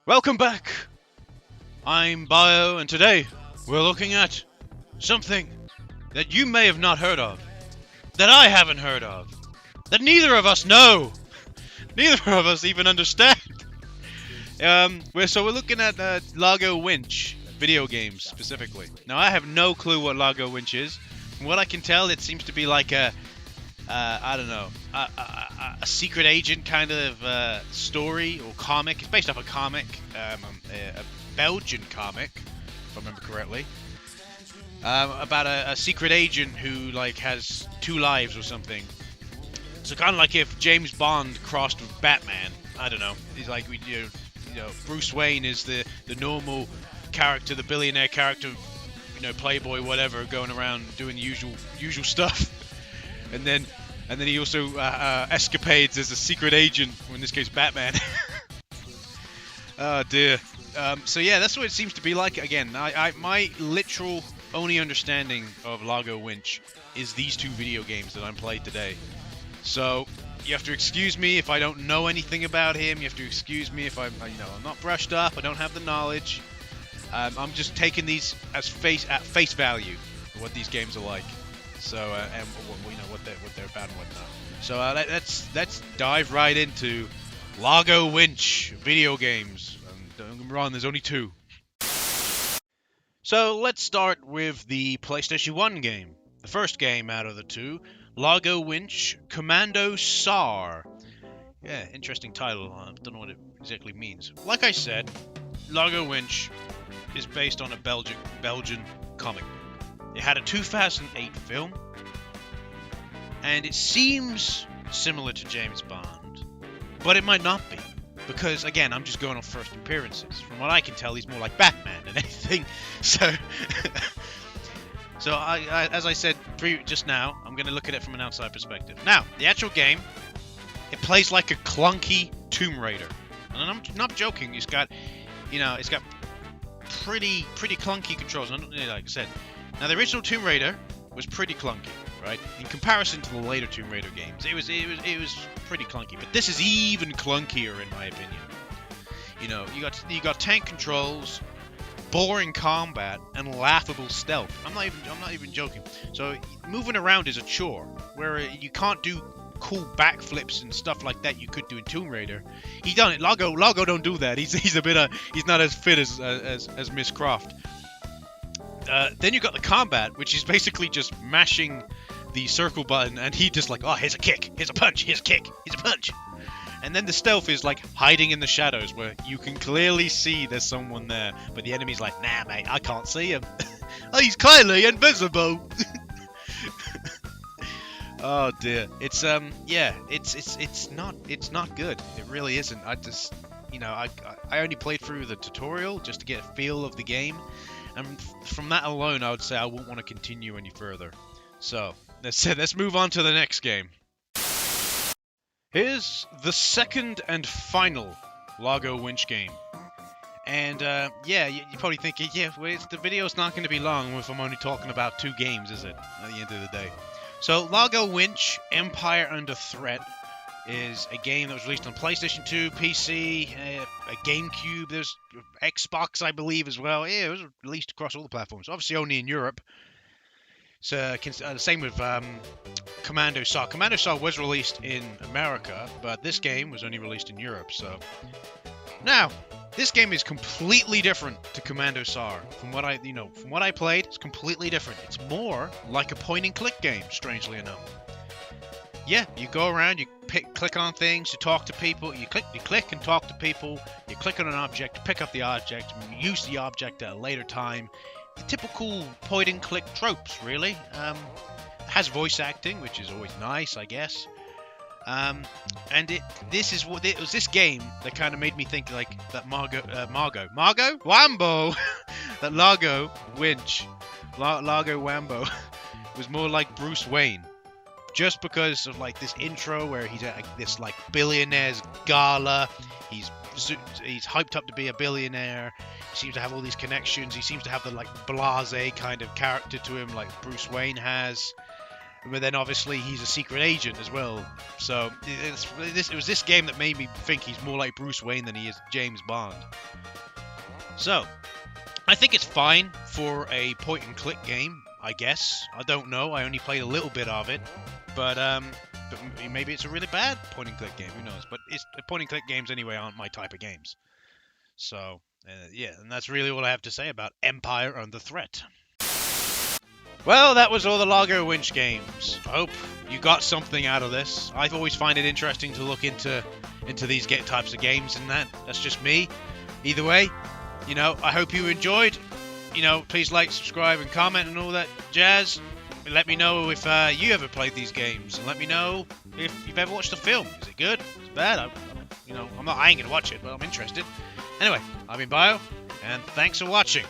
Welcome back! I'm Bio, and today we're looking at something that you may have not heard of, that I haven't heard of, that neither of us know, neither of us even understand. We're looking at Largo Winch, video games specifically. Now, I have no clue what Largo Winch is. From what I can tell, it seems to be like I don't know, a secret agent kind of story or comic. It's based off a comic, a Belgian comic, if I remember correctly, about a secret agent who like has two lives or something. So kind of like if James Bond crossed with Batman. I don't know. He's like Bruce Wayne is the normal character, the billionaire character, playboy, whatever, going around doing the usual stuff. And then he also escapades as a secret agent, or in this case, Batman. Oh dear. So yeah, that's what it seems to be like. Again, my literal only understanding of Largo Winch is these two video games that I'm playing today. So you have to excuse me if I don't know anything about him. You have to excuse me if I'm not brushed up. I don't have the knowledge. I'm just taking these at face value of what these games are like. So and what they're about and whatnot. So let's dive right into Largo Winch video games. Don't get me wrong, there's only two. So let's start with the PlayStation 1 game. The first game out of the two, Largo Winch Commando SAR. Yeah, interesting title. I don't know what it exactly means. Like I said, Largo Winch is based on a Belgian comic. It had a 2008 film, and it seems similar to James Bond, but it might not be, because again, I'm just going on first appearances. From what I can tell, he's more like Batman than anything. So, I as I said just now, I'm going to look at it from an outside perspective. Now, the actual game, it plays like a clunky Tomb Raider, and I'm not joking. It's got pretty clunky controls. Like I said. Now, the original Tomb Raider was pretty clunky, right? In comparison to the later Tomb Raider games, it was pretty clunky. But this is even clunkier, in my opinion. You got tank controls, boring combat, and laughable stealth. I'm not even joking. So moving around is a chore, where you can't do cool backflips and stuff like that you could do in Tomb Raider. He done it. Largo don't do that. He's not as fit as Miss Croft. Then you got the combat, which is basically just mashing the circle button, and he just like, oh, here's a kick, here's a punch, here's a kick, here's a punch. And then the stealth is like hiding in the shadows, where you can clearly see there's someone there, but the enemy's like, nah, mate, I can't see him. Oh, he's clearly invisible. Oh dear, it's not good. It really isn't. I just, I only played through the tutorial just to get a feel of the game. And from that alone, I would say I won't want to continue any further. So, let's move on to the next game. Here's the second and final Largo Winch game. And, you're probably thinking, the video's not going to be long if I'm only talking about two games, is it? At the end of the day. So, Largo Winch Empire Under Threat is a game that was released on PlayStation 2, PC, a GameCube, there's Xbox, I believe, as well. Yeah, it was released across all the platforms. Obviously only in Europe. So, same with Commando SAR. Commando SAR was released in America, but this game was only released in Europe. So, now, this game is completely different to Commando SAR. From what I played, it's completely different. It's more like a point-and-click game, strangely enough. Yeah, you go around, you click on things, you talk to people, you click and talk to people, you click on an object, pick up the object, use the object at a later time. The typical point-and-click tropes, really. It has voice acting, which is always nice, I guess. And it was this game that kind of made me think like that Wambo, that Largo Winch, Largo Wambo was more like Bruce Wayne. Just because of like this intro where he's at this like billionaire's gala, he's hyped up to be a billionaire. He seems to have all these connections. He seems to have the like blasé kind of character to him, like Bruce Wayne has. But then obviously he's a secret agent as well. So it was this game that made me think he's more like Bruce Wayne than he is James Bond. So I think it's fine for a point-and-click game, I guess. I don't know. I only played a little bit of it, but maybe it's a really bad point-and-click game. Who knows? But point-and-click games anyway aren't my type of games. So yeah, and that's really all I have to say about Empire Under Threat. Well, that was all the Largo Winch games. I hope you got something out of this. I always find it interesting to look into these types of games, and that's just me. Either way, you know, I hope you enjoyed. You know, please like, subscribe, and comment and all that jazz. Let me know if you ever played these games, and let me know if you've ever watched the film. Is it good? Is it bad? I ain't gonna watch it, but I'm interested. Anyway, I've been Bio, and thanks for watching.